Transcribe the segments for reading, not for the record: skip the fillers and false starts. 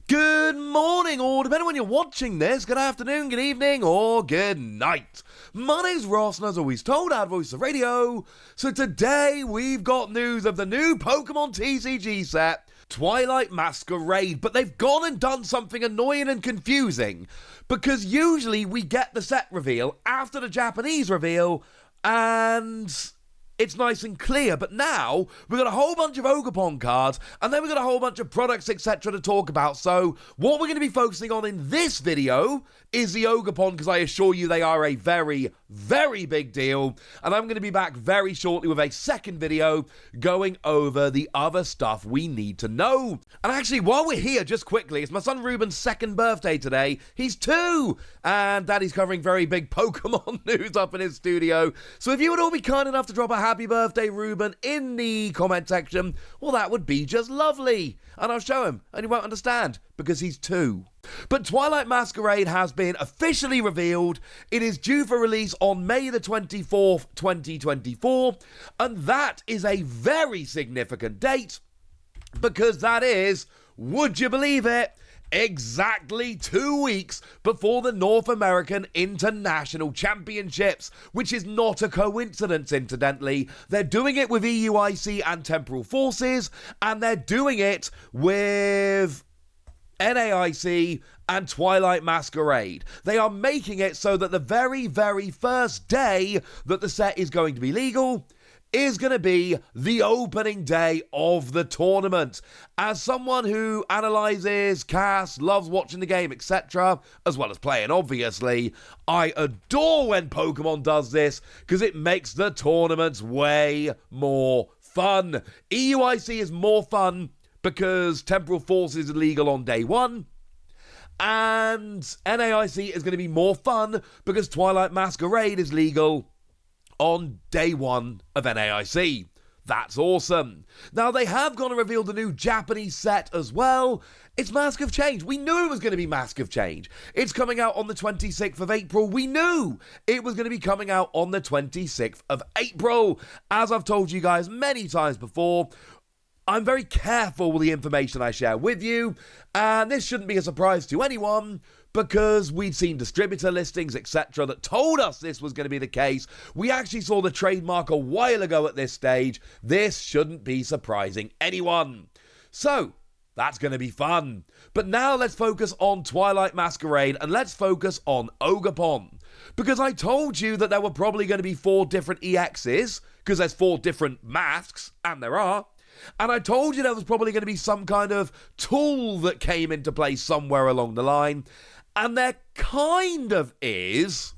Good morning, or depending on when you're watching this, good afternoon, good evening, or good night. My name's Ross, and as always told, our voice of radio. So today, we've got news of the new Pokémon TCG set, Twilight Masquerade, but they've gone and done something annoying and confusing, because usually we get the set reveal after the Japanese reveal, and it's nice and clear, but now we've got a whole bunch of Ogerpon cards, and then we've got a whole bunch of products, etc. to talk about. So what we're going to be focusing on in this video is the Ogerpon, because I assure you they are a very, very big deal. And I'm going to be back very shortly with a second video going over the other stuff we need to know. And actually, while we're here, just quickly, it's my son Ruben's second birthday today. He's 2, and Daddy's covering very big Pokemon news up in his studio. So if you would all be kind enough to drop a happy birthday, Ruben, in the comment section, well, that would be just lovely. And I'll show him, and he won't understand, because he's 2. But Twilight Masquerade has been officially revealed. It is due for release on May the 24th, 2024, and that is a very significant date, because that is, would you believe it, exactly 2 weeks before the North American International Championships, which is not a coincidence, incidentally. They're doing it with EUIC and Temporal Forces, and they're doing it with NAIC and Twilight Masquerade. They are making it so that the very, very first day that the set is going to be legal is going to be the opening day of the tournament. As someone who analyzes, casts, loves watching the game, etc., as well as playing, obviously, I adore when Pokemon does this, because it makes the tournaments way more fun. EUIC is more fun because Temporal Forces is legal on day 1, and NAIC is going to be more fun because Twilight Masquerade is legal on day 1 of NAIC. That's awesome. Now, they have gone and revealed the new Japanese set as well. It's Mask of Change. We knew it was going to be Mask of Change. It's coming out on the 26th of April. We knew it was going to be coming out on the 26th of April. As I've told you guys many times before, I'm very careful with the information I share with you, and this shouldn't be a surprise to anyone, because we'd seen distributor listings, etc., that told us this was going to be the case. We actually saw the trademark a while ago at this stage. This shouldn't be surprising anyone. So, that's going to be fun. But now let's focus on Twilight Masquerade, and let's focus on Ogerpon. Because I told you that there were probably going to be 4 different EXs, because there's 4 different masks, and there are. And I told you there was probably going to be some kind of tool that came into play somewhere along the line. And there kind of is,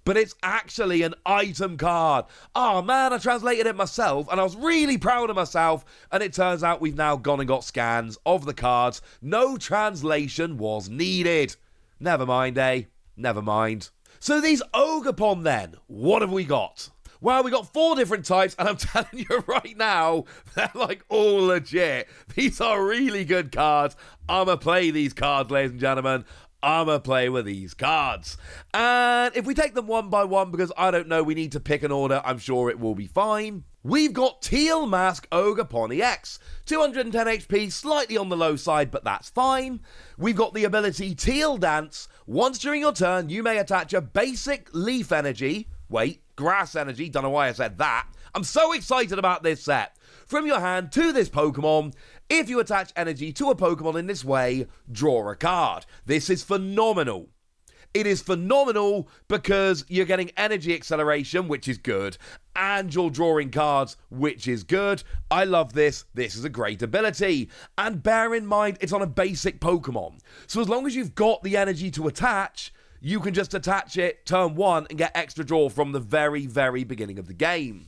but it's actually an item card. Oh man, I translated it myself, and I was really proud of myself, and it turns out we've now gone and got scans of the cards. No translation was needed. Never mind, eh? Never mind. So these Ogerpon then, what have we got? Well, we got 4 different types, and I'm telling you right now, they're like all legit. These are really good cards. I'ma play these cards, ladies and gentlemen. I'ma play with these cards. And if we take them one by one, because I don't know, we need to pick an order, I'm sure it will be fine. We've got Teal Mask Ogerpon EX. 210 HP, slightly on the low side, but that's fine. We've got the ability Teal Dance. Once during your turn, you may attach a basic Leaf Energy. Wait, Grass Energy, don't know why I said that. I'm so excited about this set. From your hand to this Pokemon, if you attach energy to a Pokemon in this way, draw a card. This is phenomenal. It is phenomenal because you're getting energy acceleration, which is good, and you're drawing cards, which is good. I love this. This is a great ability. And bear in mind, it's on a basic Pokemon. So as long as you've got the energy to attach, you can just attach it turn 1 and get extra draw from the very, very beginning of the game.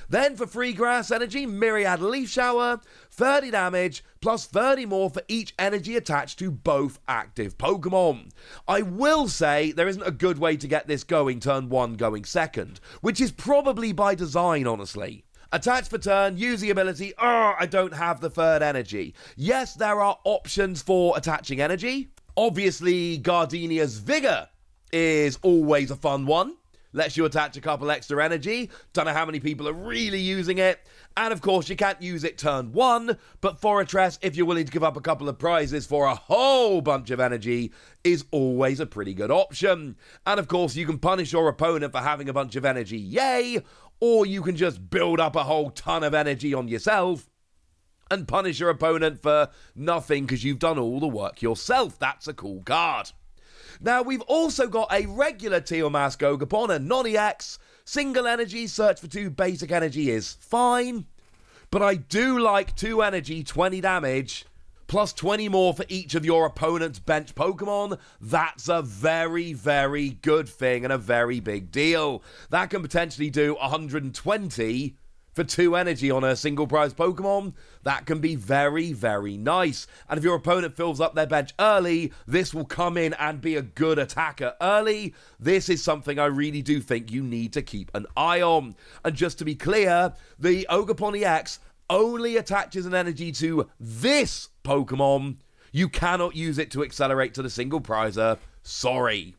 Then for free grass energy, Myriad Leaf Shower, 30 damage, plus 30 more for each energy attached to both active Pokemon. I will say there isn't a good way to get this going turn 1 going second, which is probably by design, honestly. Attach for turn, use the ability, I don't have the third energy. Yes, there are options for attaching energy. Obviously, Gardenia's Vigor is always a fun one. lets you attach a couple extra energy. Don't know how many people are really using it. And of course, you can't use it turn 1, but Fortress, if you're willing to give up a couple of prizes for a whole bunch of energy, is always a pretty good option. And of course, you can punish your opponent for having a bunch of energy, yay, or you can just build up a whole ton of energy on yourself and punish your opponent for nothing because you've done all the work yourself. That's a cool card. Now, we've also got a regular Teal Mask Ogerpon, a non-EX. Single energy, search for 2 basic energy is fine. But I do like 2 energy, 20 damage, plus 20 more for each of your opponent's bench Pokemon. That's a very, very good thing and a very big deal. That can potentially do 120 for 2 energy on a single prize Pokemon. That can be very, very nice. And if your opponent fills up their bench early, this will come in and be a good attacker early. This is something I really do think you need to keep an eye on. And just to be clear, the Ogerpon EX only attaches an energy to this Pokemon. You cannot use it to accelerate to the single prizer. Sorry.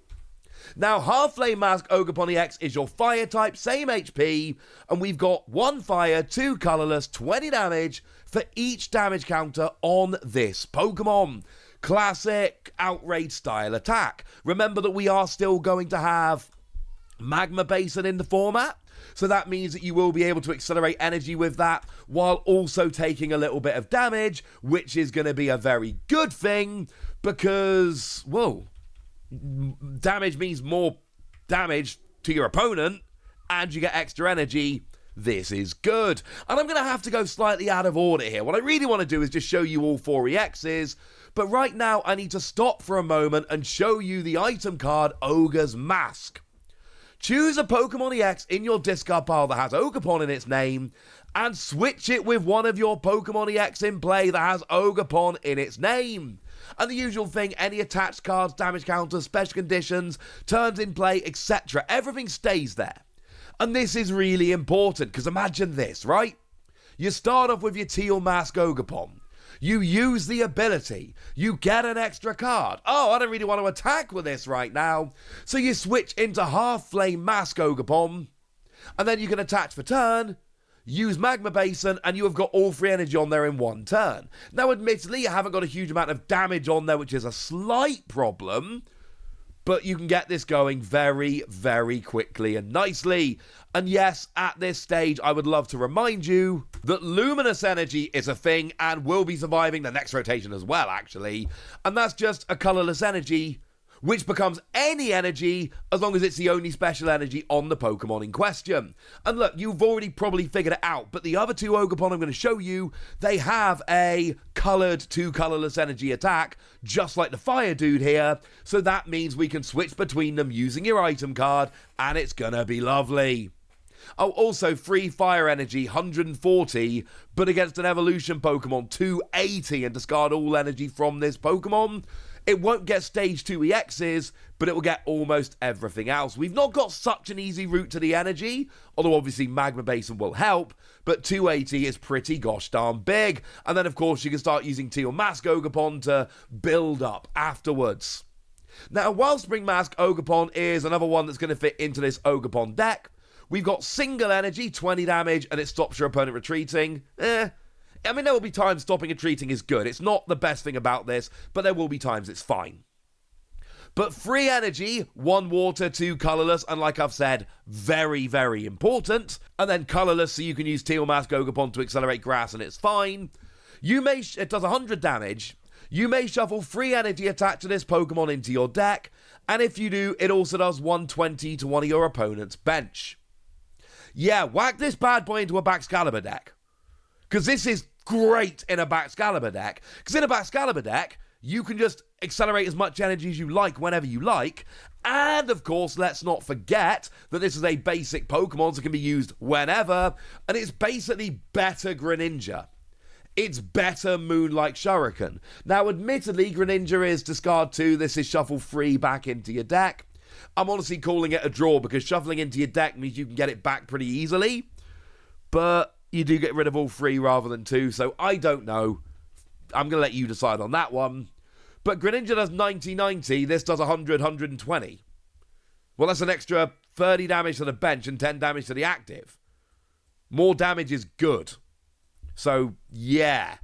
Now, Half-Flame Mask Ogerpon EX is your fire type, same HP, and we've got 1 fire, 2 colorless, 20 damage for each damage counter on this Pokemon. Classic outrage style attack. Remember that we are still going to have Magma Basin in the format, so that means that you will be able to accelerate energy with that while also taking a little bit of damage, which is going to be a very good thing because, whoa, damage means more damage to your opponent and you get extra energy. This is good. And I'm going to have to go slightly out of order here. What I really want to do is just show you all 4 EXs, but right now I need to stop for a moment and show you the item card Ogre's Mask. Choose a Pokemon EX in your discard pile that has Ogerpon in its name and switch it with one of your Pokemon EX in play that has Ogerpon in its name. And the usual thing, any attached cards, damage counters, special conditions, turns in play, etc. Everything stays there. And this is really important, because imagine this, right? You start off with your Teal Mask Ogerpon. You use the ability. You get an extra card. Oh, I don't really want to attack with this right now. So you switch into Half-Flame Mask Ogerpon. And then you can attach for turn, use Magma Basin, and you have got all 3 energy on there in 1 turn. Now, admittedly, you haven't got a huge amount of damage on there, which is a slight problem, but you can get this going very, very quickly and nicely. And yes, at this stage, I would love to remind you that Luminous Energy is a thing and will be surviving the next rotation as well, actually. And that's just a colorless energy, which becomes any energy as long as it's the only special energy on the Pokemon in question. And look, you've already probably figured it out, but the other 2 Ogerpon I'm going to show you, they have a colored 2 colorless energy attack, just like the Fire Dude here, so that means we can switch between them using your item card, and it's gonna be lovely. Oh, also free fire energy, 140, but against an evolution Pokemon, 280, and discard all energy from this Pokemon. It won't get stage 2 EXs, but it will get almost everything else. We've not got such an easy route to the energy, although obviously Magma Basin will help, but 280 is pretty gosh darn big. And then, of course, you can start using Teal Mask Ogerpon to build up afterwards. Now, Wellspring Mask Ogerpon is another one that's going to fit into this Ogerpon deck. We've got single energy, 20 damage, and it stops your opponent retreating. I mean, there will be times stopping retreating is good. It's not the best thing about this, but there will be times it's fine. But free energy, 1 water, 2 colorless, and like I've said, very, very important. And then colorless, so you can use Teal Mask Ogerpon to accelerate grass, and it's fine. It does 100 damage. You may shuffle free energy attached to this Pokemon into your deck, and if you do, it also does 120 to one of your opponent's bench. Yeah, whack this bad boy into a Baxcalibur deck. Because this is great in a Baxcalibur deck. Because in a Baxcalibur deck, you can just accelerate as much energy as you like whenever you like. And, of course, let's not forget that this is a basic Pokemon that can be used whenever. And it's basically better Greninja. It's better Moonlight Shuriken. Now, admittedly, Greninja is discard 2. This is shuffle 3 back into your deck. I'm honestly calling it a draw because shuffling into your deck means you can get it back pretty easily. But you do get rid of all 3 rather than 2, so I don't know. I'm going to let you decide on that one. But Greninja does 90-90, this does 100-120. Well, that's an extra 30 damage to the bench and 10 damage to the active. More damage is good. So, yeah.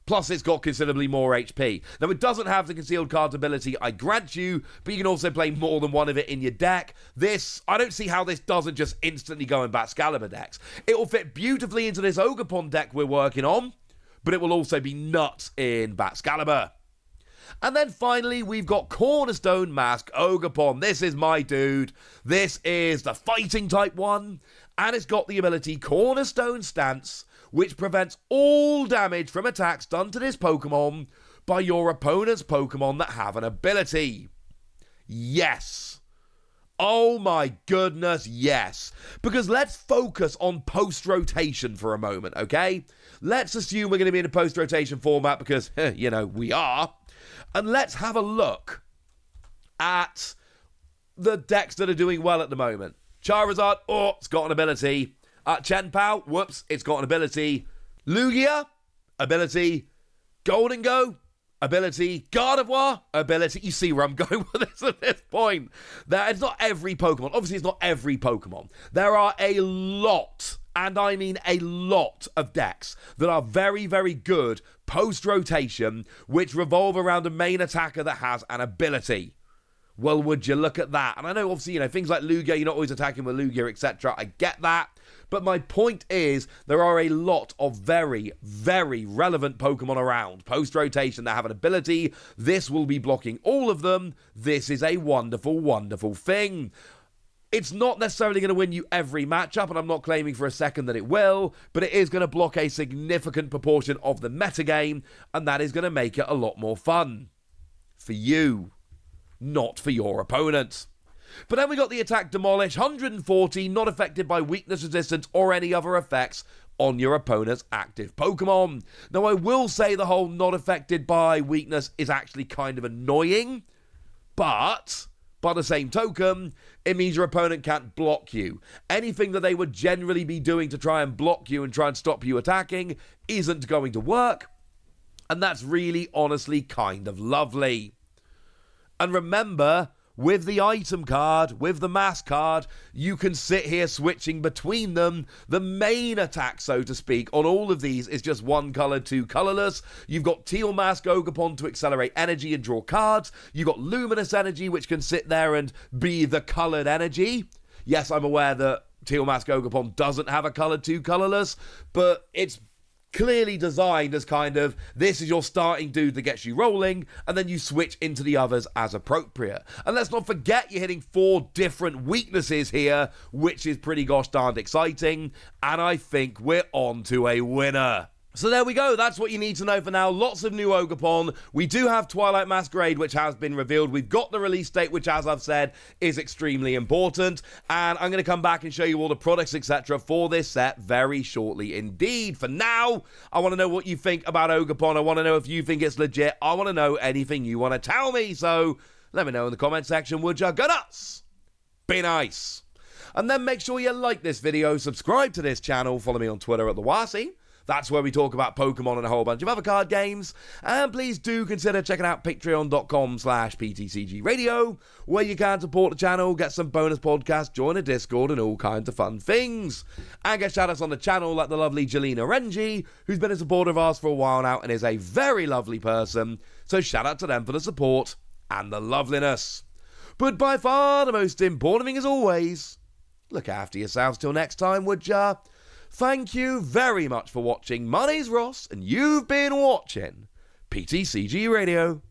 Plus, it's got considerably more HP. Now, it doesn't have the concealed cards ability, I grant you, but you can also play more than one of it in your deck. This, I don't see how this doesn't just instantly go in Baxcalibur decks. It will fit beautifully into this Ogerpon deck we're working on, but it will also be nuts in Baxcalibur. And then finally, we've got Cornerstone Mask Ogerpon. This is my dude. This is the fighting type one, and it's got the ability Cornerstone Stance, which prevents all damage from attacks done to this Pokemon by your opponent's Pokemon that have an ability. Yes. Oh my goodness, yes. Because let's focus on post-rotation for a moment, okay? Let's assume we're going to be in a post-rotation format because, you know, we are. And let's have a look at the decks that are doing well at the moment. Charizard, oh, it's got an ability. Chenpao, whoops, it's got an ability. Lugia, ability. Golden Go, ability. Gardevoir, ability. You see where I'm going with this at this point. It's not every Pokemon. Obviously, it's not every Pokemon. There are a lot, and I mean a lot, of decks that are very, very good post-rotation, which revolve around a main attacker that has an ability. Well, would you look at that? And I know, obviously, you know, things like Lugia, you're not always attacking with Lugia, etc. I get that. But my point is, there are a lot of very, very relevant Pokemon around post-rotation that have an ability. This will be blocking all of them. This is a wonderful, wonderful thing. It's not necessarily going to win you every matchup, and I'm not claiming for a second that it will, but it is going to block a significant proportion of the metagame, and that is going to make it a lot more fun. For you. Not for your opponent. But then we got the attack Demolish, 140, not affected by weakness resistance or any other effects on your opponent's active Pokemon. Now, I will say the whole not affected by weakness is actually kind of annoying, but by the same token, it means your opponent can't block you. Anything that they would generally be doing to try and block you and try and stop you attacking isn't going to work, and that's really, honestly, kind of lovely. And remember, with the item card, with the mask card, you can sit here switching between them. The main attack, so to speak, on all of these is just one color, two colorless. You've got Teal Mask Ogerpon to accelerate energy and draw cards. You've got Luminous Energy, which can sit there and be the colored energy. Yes, I'm aware that Teal Mask Ogerpon doesn't have a colored two colorless, but it's clearly designed as kind of, this is your starting dude that gets you rolling, and then you switch into the others as appropriate. And let's not forget you're hitting 4 different weaknesses here, which is pretty gosh darned exciting, and I think we're on to a winner. So there we go, that's what you need to know for now. Lots of new Ogerpon. We do have Twilight Masquerade, which has been revealed. We've got the release date, which, as I've said, is extremely important. And I'm going to come back and show you all the products, etc. for this set very shortly indeed. For now, I want to know what you think about Ogerpon. I want to know if you think it's legit. I want to know anything you want to tell me. So let me know in the comment section, would ya? Go nuts! Be nice! And then make sure you like this video, subscribe to this channel, follow me on Twitter at TheWasi. That's where we talk about Pokemon and a whole bunch of other card games. And please do consider checking out patreon.com/PTCG Radio, where you can support the channel, get some bonus podcasts, join a Discord, and all kinds of fun things. And get shoutouts on the channel like the lovely Jelena Renji, who's been a supporter of ours for a while now and is a very lovely person. So shout out to them for the support and the loveliness. But by far the most important thing as always, look after yourselves till next time, would ya? Thank you very much for watching. My name's Ross, and you've been watching PTCG Radio.